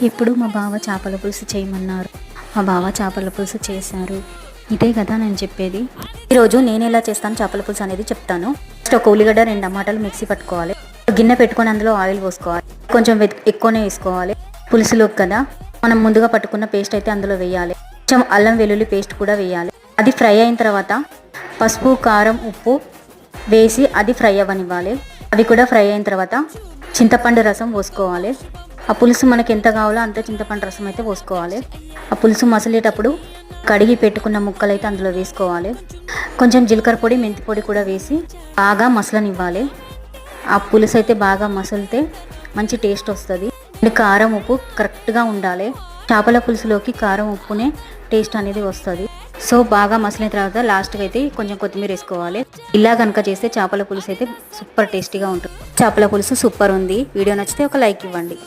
ఇప్పుడు మా బావ చేపల పులుసు చేయమన్నారు. మా బావ చేపల పులుసు చేశారు. ఇదే కదా నేను చెప్పేది. ఈరోజు నేను ఎలా చేస్తాను చేపల పులుసు అనేది చెప్తాను. ఫస్ట్ ఒక ఉల్లిగడ్డ 2 టమాటాలు మిక్సీ పట్టుకోవాలి. గిన్నె పెట్టుకొని అందులో ఆయిల్ పోసుకోవాలి. కొంచెం ఎక్కువనే వేసుకోవాలి. పులుసులోకి కదా మనం ముందుగా పట్టుకున్న పేస్ట్ అయితే అందులో వేయాలి. కొంచెం అల్లం వెల్లుల్లి పేస్ట్ కూడా వేయాలి. అది ఫ్రై అయిన తర్వాత పసుపు, కారం, ఉప్పు వేసి అది ఫ్రై అవ్వనివ్వాలి. అవి కూడా ఫ్రై అయిన తర్వాత చింతపండు రసం పోసుకోవాలి. ఆ పులుసు మనకి ఎంత కావాలో అంత చింతపండు రసం అయితే పోసుకోవాలి. ఆ పులుసు మసిలేటప్పుడు కడిగి పెట్టుకున్న ముక్కలు అయితే అందులో వేసుకోవాలి. కొంచెం జీలకర్ర పొడి, మెంతి పొడి కూడా వేసి బాగా మసలనివ్వాలి. ఆ పులుసు అయితే బాగా మసిలితే మంచి టేస్ట్ వస్తుంది. కారం, ఉప్పు కరెక్ట్గా ఉండాలి. చేపల పులుసులోకి కారం, ఉప్పునే టేస్ట్ అనేది వస్తుంది. సో బాగా మసిలిన తర్వాత లాస్ట్కి అయితే కొంచెం కొత్తిమీర వేసుకోవాలి. ఇలా కనుక చేస్తే చేపల పులుసు అయితే సూపర్ టేస్టీగా ఉంటుంది. చేపల పులుసు సూపర్ ఉంది. వీడియో నచ్చితే ఒక లైక్ ఇవ్వండి.